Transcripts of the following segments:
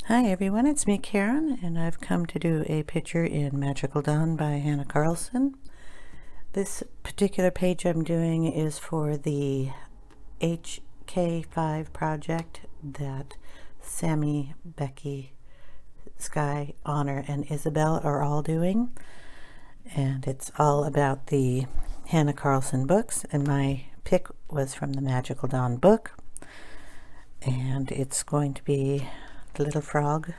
Hi everyone, it's me Karen, and I've come to do a picture in Magical Dawn by Hanna Karlzon. This particular page I'm doing is for the HK5 project that Sammy, Becky, Sky, Honor, and Isabel are all doing. And it's all about the Hanna Karlzon books, and my pick was from the Magical Dawn book. And it's going to be the little frog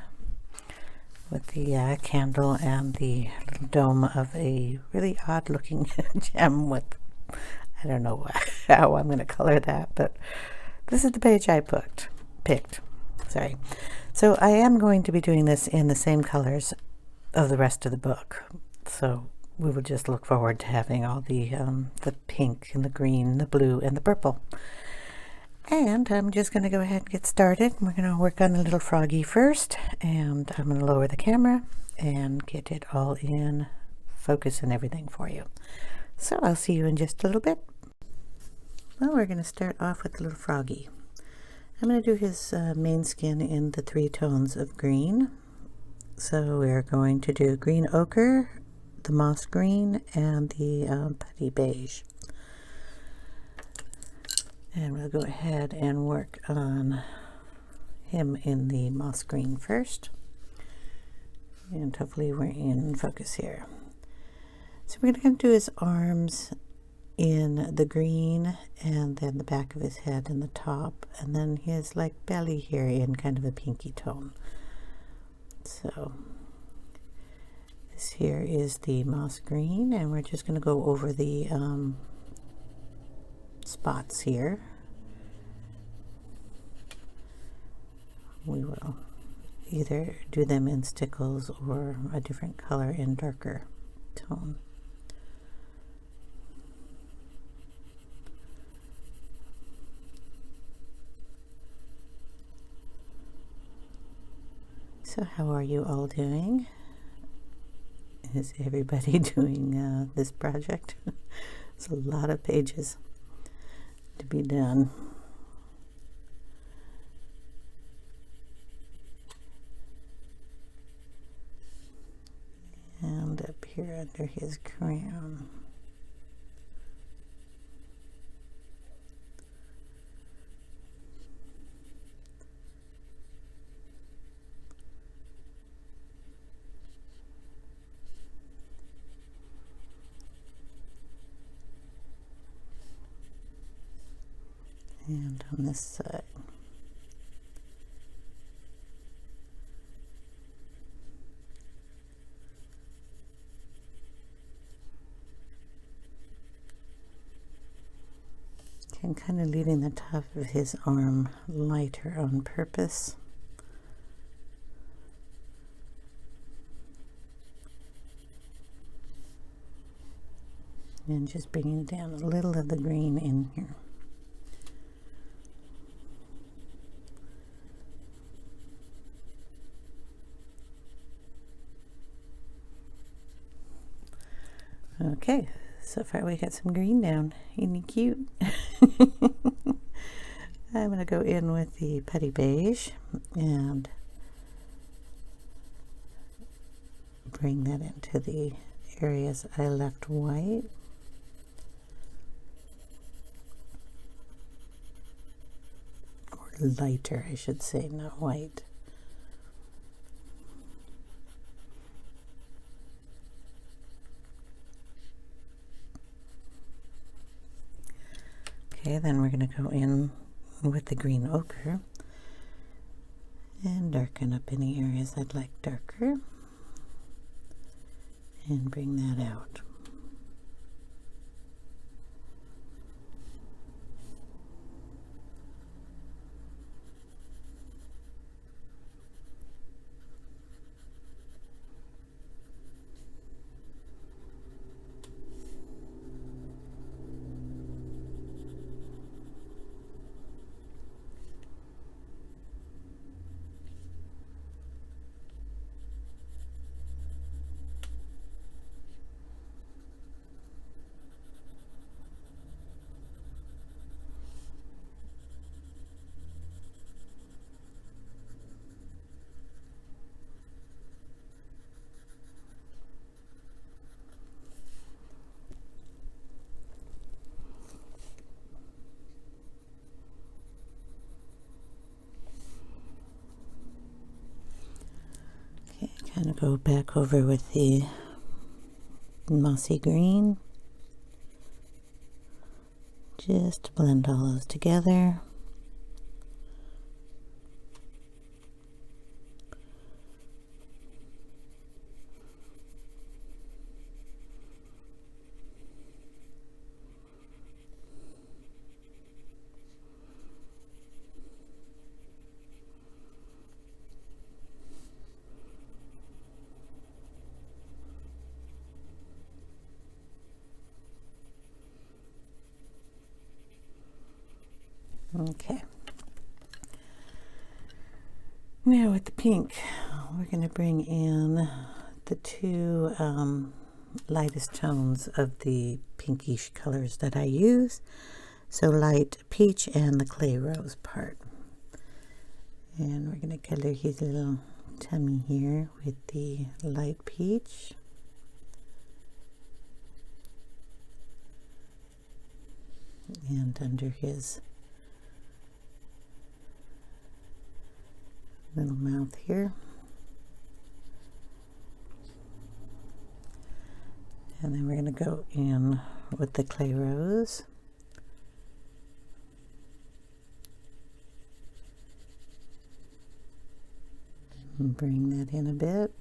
with the candle and the little dome of a really odd looking gem with, I don't know how I'm going to color that, but this is the page I picked. Sorry. So I am going to be doing this in the same colors of the rest of the book. So we will just look forward to having all the pink and the green, the blue and the purple. And I'm just going to go ahead and get started. We're going to work on the little froggy first, and I'm going to lower the camera and get it all in focus and everything for you. So I'll see you in just a little bit. Well, we're going to start off with the little froggy. I'm going to do his main skin in the 3 tones of green. So we're going to do green ochre, the moss green, and the putty beige. And we'll go ahead and work on him in the moss green first. And hopefully we're in focus here. So we're going to do his arms in the green, and then the back of his head in the top, and then his like belly here in kind of a pinky tone. So this here is the moss green, and we're just going to go over the spots here. We will either do them in stickles or a different color in darker tone. So how are you all doing? Is everybody doing this project? It's a lot of pages to be done. And up here under his crown. And on this side. I'm kind of leaving the top of his arm lighter on purpose. And just bringing down a little of the green in here. Okay, so far we got some green down. Isn't he cute? I'm going to go in with the Putty Beige and bring that into the areas I left white. Or lighter, I should say, not white. Okay, then we're going to go in with the green ochre and darken up any areas I'd like darker and bring that out. kind of go back over with the mossy green. Just to blend all those together. Okay. Now with the pink, we're going to bring in the two lightest tones of the pinkish colors that I use. So light peach and the clay rose part. And we're going to color his little tummy here with the light peach. And under his little mouth here. And then we're going to go in with the clay rose. And bring that in a bit.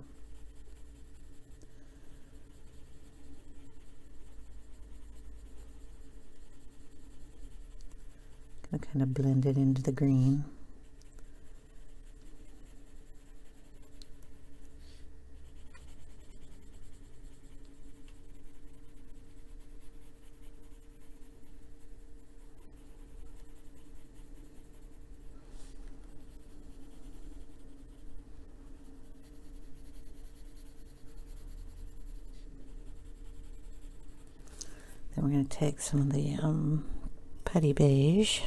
Going to kind of blend it into the green. Then we're going to take some of the Putty Beige,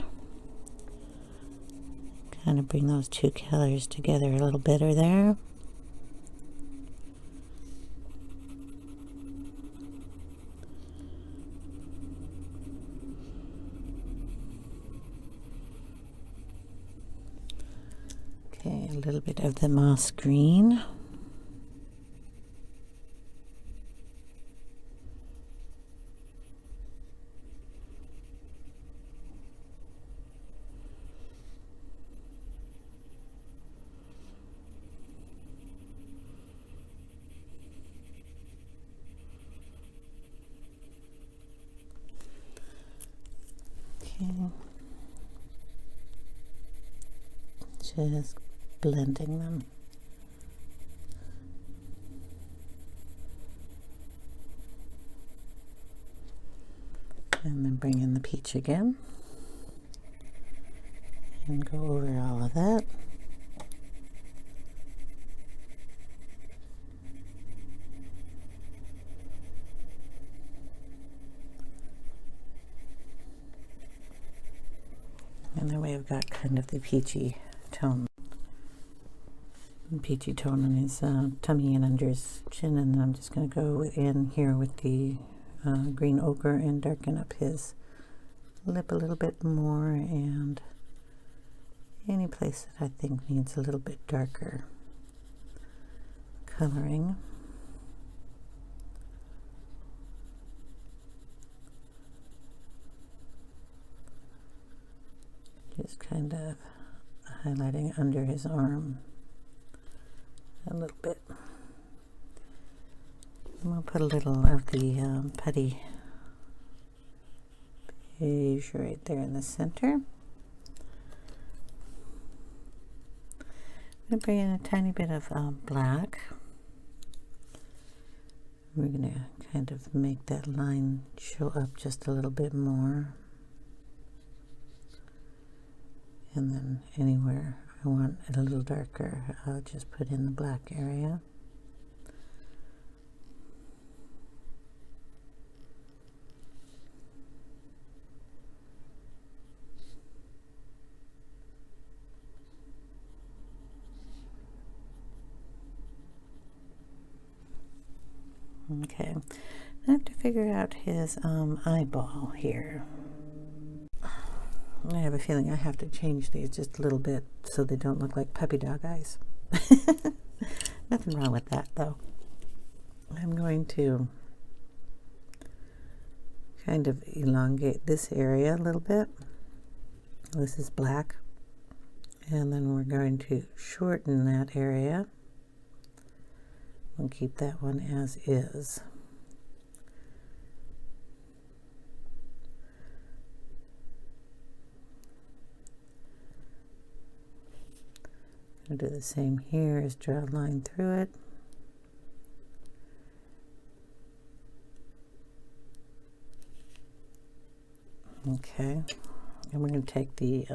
kind of bring those two colors together a little better there. Okay, a little bit of the moss green. Just blending them. And then bring in the peach again. And go over all of that. And then we've got kind of the peachy tone on his tummy and under his chin, and then I'm just going to go in here with the green ochre and darken up his lip a little bit more, and any place that I think needs a little bit darker coloring. Just kind of highlighting under his arm a little bit. And we'll put a little of the Putty Beige right there in the center. I'm going to bring in a tiny bit of black. We're going to kind of make that line show up just a little bit more. And then anywhere I want it a little darker, I'll just put in the black area. Okay, I have to figure out his eyeball here. I have a feeling I have to change these just a little bit so they don't look like puppy dog eyes. Nothing wrong with that though. I'm going to kind of elongate this area a little bit. This is black. And then we're going to shorten that area. We'll keep that one as is. I'll do the same here, is draw a line through it. Okay, and we're going to take the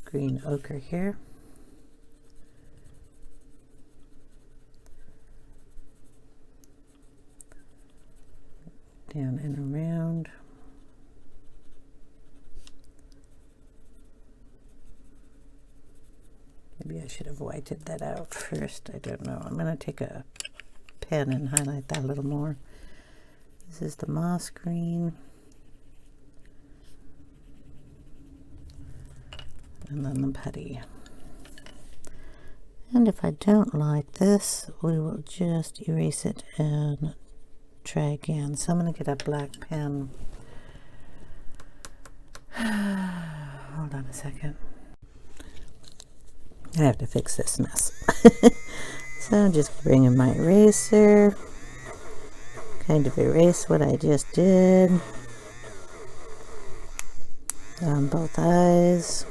green ochre here. Down and around. Maybe I should have whited that out first. I don't know. I'm going to take a pen and highlight that a little more. This is the moss green. And then the putty. And if I don't like this, we will just erase it and try again. So I'm going to get a black pen. Hold on a second. I have to fix this mess. So I'm just bringing my eraser, kind of erase what I just did on both eyes.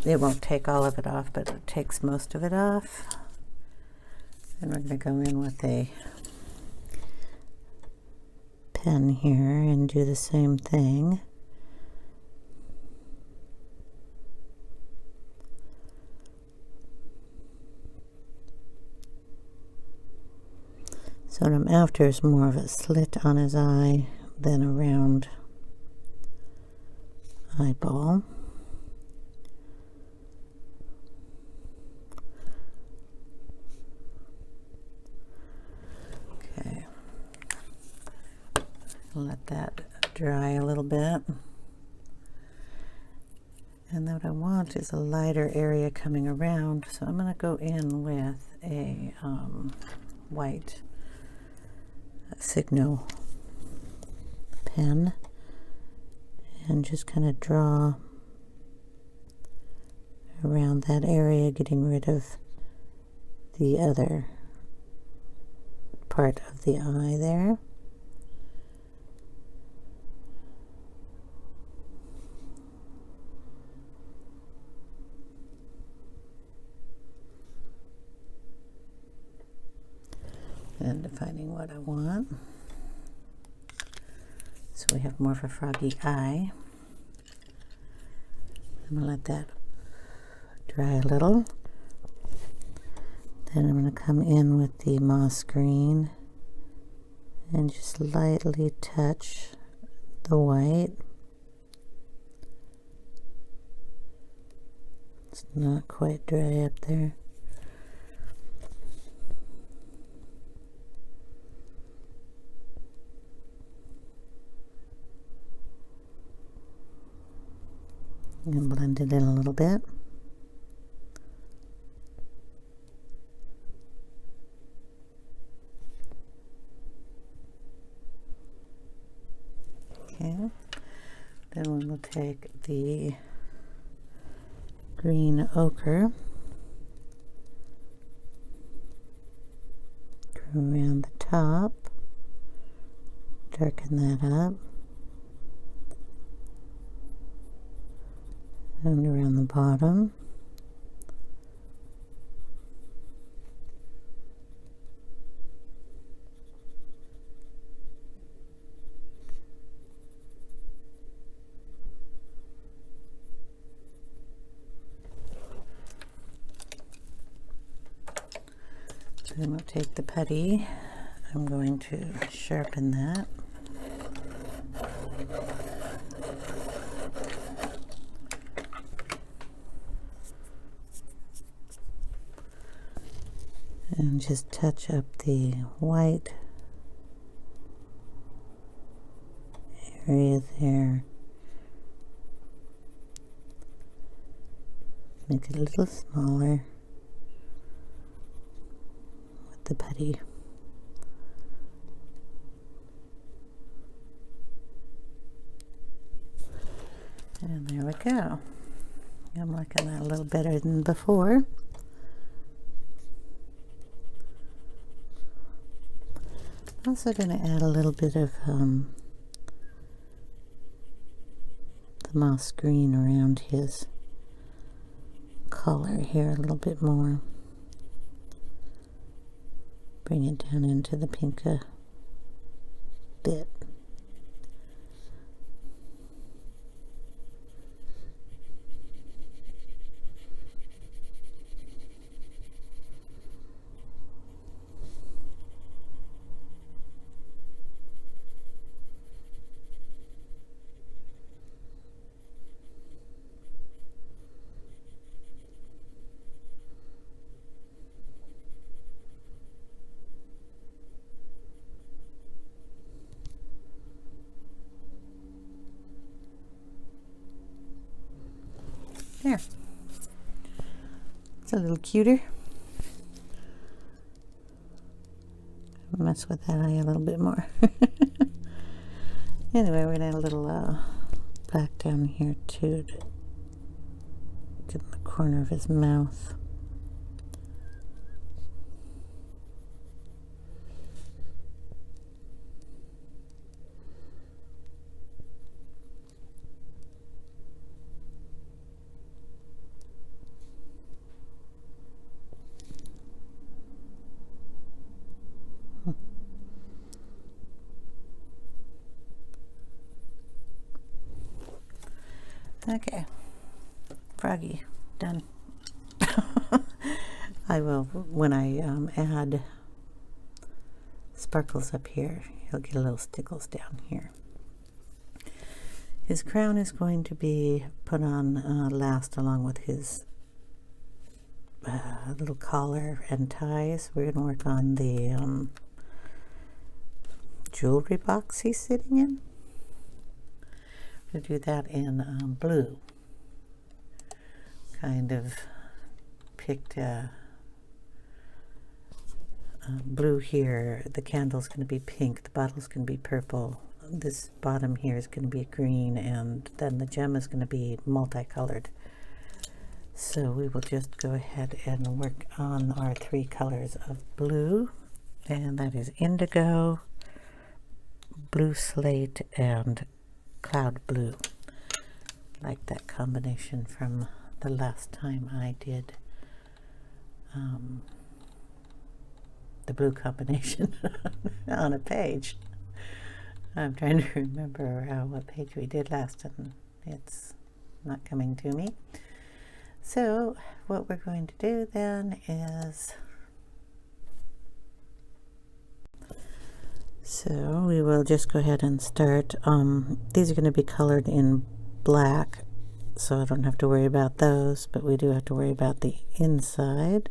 It won't take all of it off, but it takes most of it off. And we're going to go in with a pen here and do the same thing. So what I'm after is more of a slit on his eye than a round eyeball. Okay, let that dry a little bit. And then what I want is a lighter area coming around, so I'm going to go in with a white Signo pen and just kind of draw around that area, getting rid of the other part of the eye there. And defining what I want. So we have more of a froggy eye. I'm going to let that dry a little. Then I'm going to come in with the moss green and just lightly touch the white. It's not quite dry up there. And blend it in a little bit. Okay, then we will take the green ochre, go around the top, darken that up. And around the bottom. Then we'll take the putty. I'm going to sharpen that. And just touch up the white area there. make it a little smaller with the putty. And there we go. I'm liking that a little better than before. Also going to add a little bit of the moss green around his collar here a little bit more. Bring it down into the pink bit. There. It's a little cuter. Mess with that eye a little bit more. Anyway, we're going to add a little black down here too to get in the corner of his mouth. Okay, Froggy, done. I will, when I add sparkles up here, he'll get a little stickles down here. His crown is going to be put on last, along with his little collar and ties. We're going to work on the jewelry box he's sitting in. We'll do that in blue. Kind of picked blue here. The candle's going to be pink, the bottle's going to be purple, this bottom here is going to be green, and then the gem is going to be multicolored. So we will just go ahead and work on our 3 colors of blue, and that is indigo, blue slate, and cloud blue. Like that combination from the last time I did the blue combination on a page. I'm trying to remember what page we did last, and it's not coming to me. So what we're going to do then is, so we will just go ahead and start. These are going to be colored in black, so I don't have to worry about those, but we do have to worry about the inside.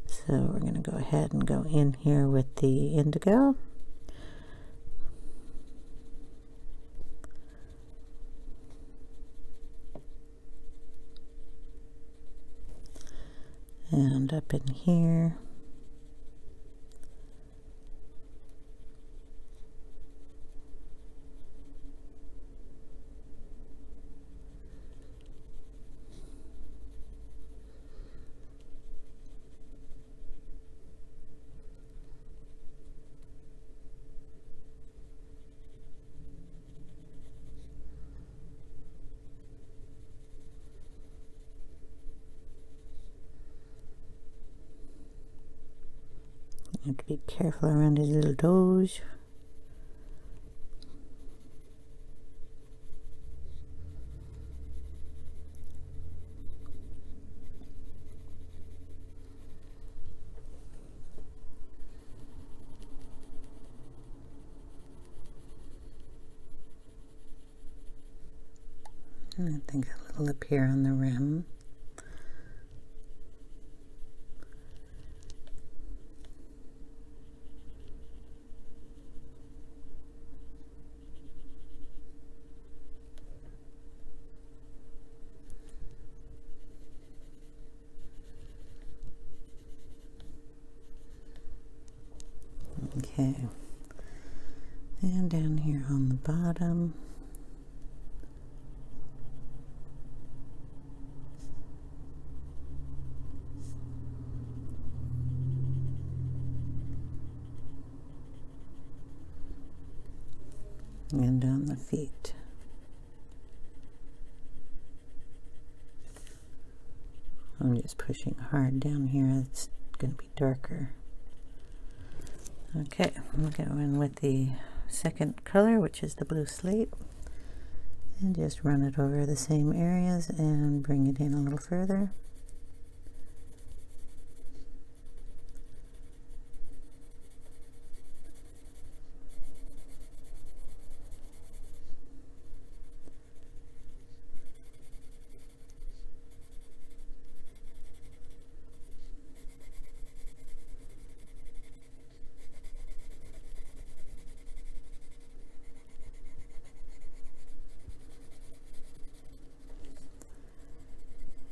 So we're going to go ahead and go in here with the indigo. And up in here. You have to be careful around his little toes. And I think a little up here on the rim. Okay. And down here on the bottom. And on the feet. I'm just pushing hard down here. It's going to be darker. Okay, I'm going to go in with the second color, which is the blue slate, and just run it over the same areas and bring it in a little further.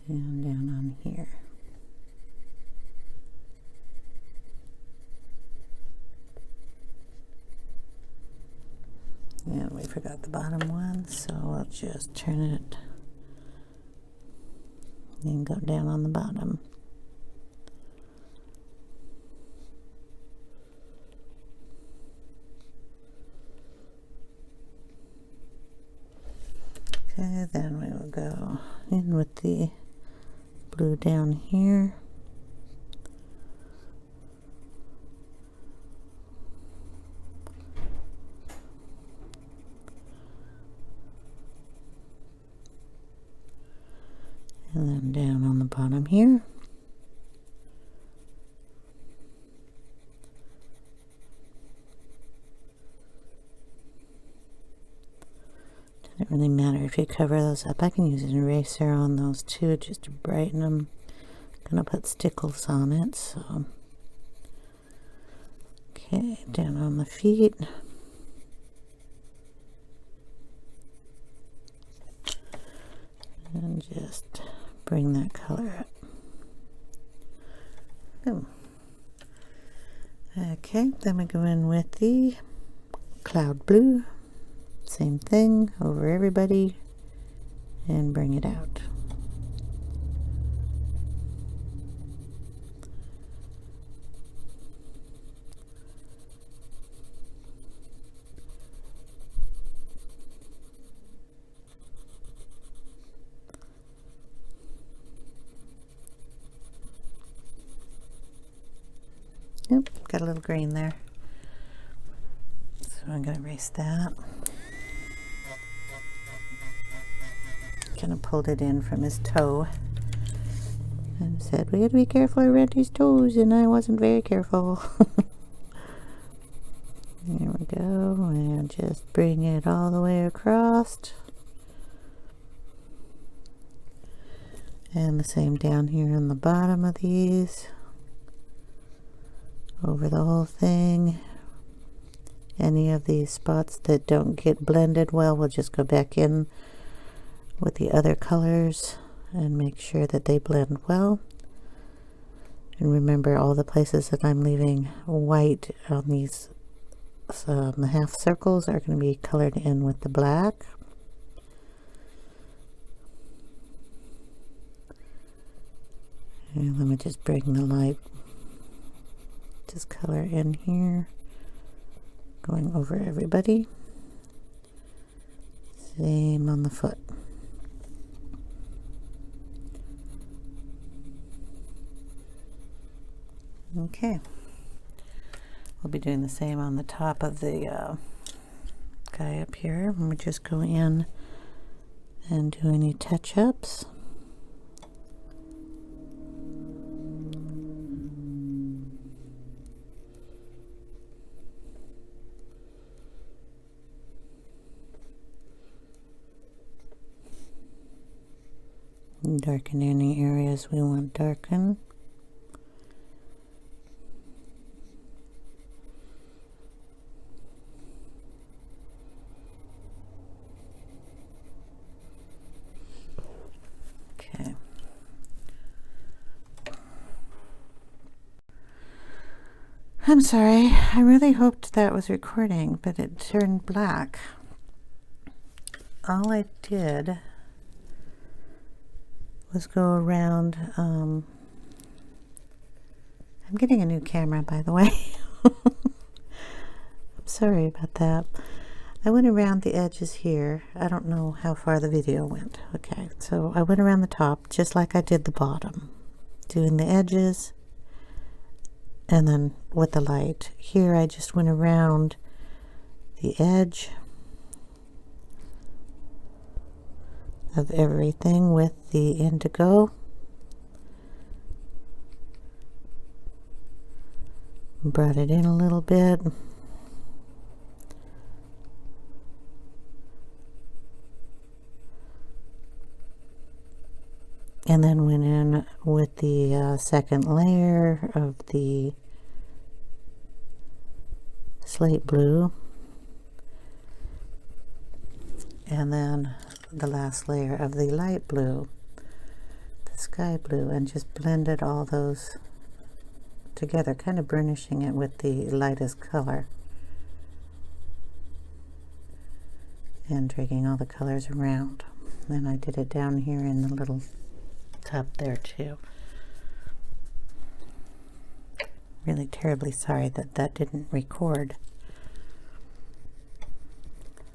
And down on here. And we forgot the bottom one, so we'll just turn it and go down on the bottom. Okay, then we will go in with the blue down here. And then down on the bottom here. Doesn't really matter if you cover those up. I can use an eraser on those too, just to brighten them. Gonna put stickles on it, so. Okay, down on the feet. And just bring that color up. Boom. Okay, then we go in with the cloud blue. Same thing over everybody and bring it out. Yep, got a little green there. So I'm going to erase that. Kind of pulled it in from his toe and said, we got to be careful around his toes, and I wasn't very careful. There we go, and just bring it all the way across. And the same down here on the bottom of these. Over the whole thing. Any of these spots that don't get blended well, we'll just go back in with the other colors and make sure that they blend well. And remember, all the places that I'm leaving white on these the half circles are going to be colored in with the black. And let me just bring the light, just color in here, going over everybody. Same on the foot. Okay, we'll be doing the same on the top of the guy up here. And we just go in and do any touch-ups. Darken any areas we want darken. Okay. I'm sorry, I really hoped that was recording, but it turned black. All I did was go around, I'm getting a new camera, by the way. I'm sorry about that. I went around the edges here. I don't know how far the video went. Okay, so I went around the top just like I did the bottom, doing the edges and then with the light. Here I just went around the edge of everything with the indigo. Brought it in a little bit. And then went in with the second layer of the slate blue. And then the last layer of the light blue, the sky blue, and just blended all those together, kind of burnishing it with the lightest color. And dragging all the colors around. Then I did it down here in the little tub there too. Really terribly sorry that that didn't record.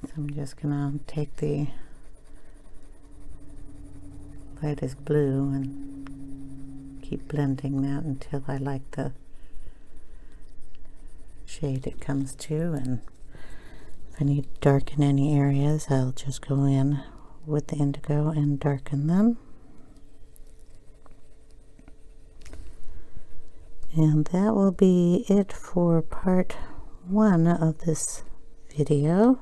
So I'm just gonna take the lightest blue and keep blending that until I like the shade it comes to, and if I need to darken any areas, I'll just go in with the indigo and darken them. And that will be it for part 1 of this video.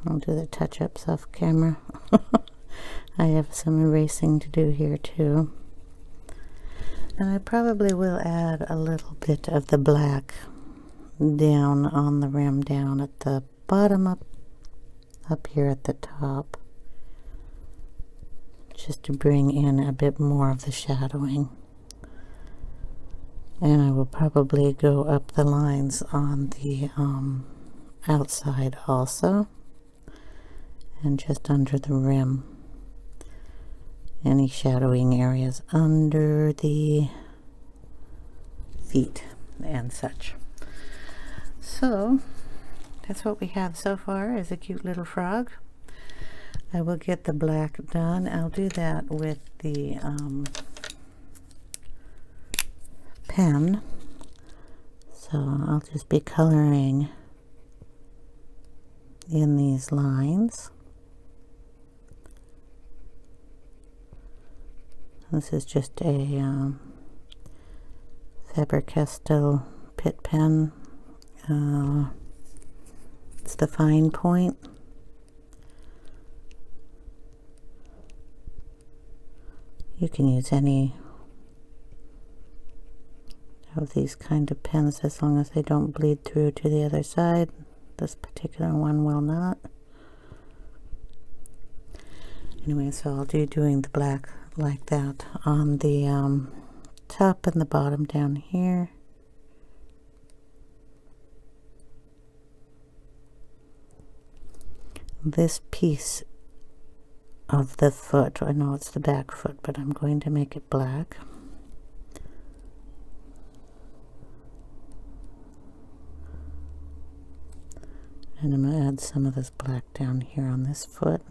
I'll do the touch-ups off camera. I have some erasing to do here too. And I probably will add a little bit of the black down on the rim, down at the bottom, up here at the top, just to bring in a bit more of the shadowing. And I will probably go up the lines on the outside also, and just under the rim, any shadowing areas under the feet and such. So that's what we have so far, is a cute little frog. I will get the black done. I'll do that with the pen. So I'll just be coloring in these lines. This is just a Faber-Castell Pitt pen. It's the fine point. You can use any of these kind of pens as long as they don't bleed through to the other side. This particular one will not. Anyway, so I'll be doing the black like that on the top and the bottom down here. This piece of the foot, I know it's the back foot, but I'm going to make it black. And I'm going to add some of this black down here on this foot.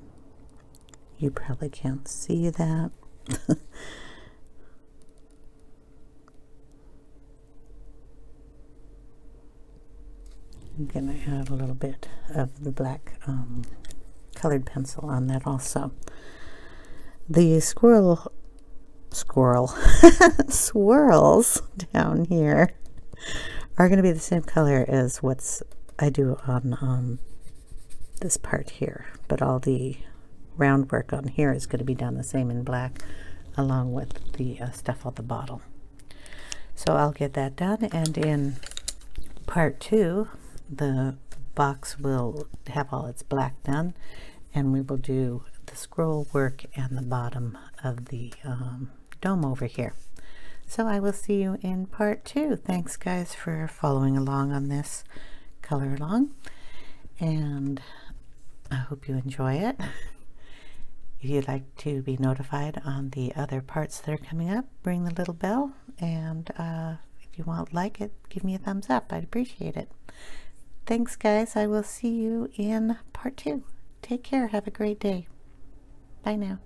You probably can't see that. I'm going to add a little bit of the black colored pencil on that also. The swirls down here are going to be the same color as what's I do on this part here, but all the round work on here is going to be done the same in black, along with the stuff on the bottom. So I'll get that done, and in part 2 the box will have all its black done, and we will do the scroll work and the bottom of the dome over here. So I will see you in part 2. Thanks guys for following along on this color along, and I hope you enjoy it. If you'd like to be notified on the other parts that are coming up, ring the little bell, and if you want to like it, give me a thumbs up. I'd appreciate it. Thanks guys. I will see you in part 2. Take care. Have a great day. Bye now.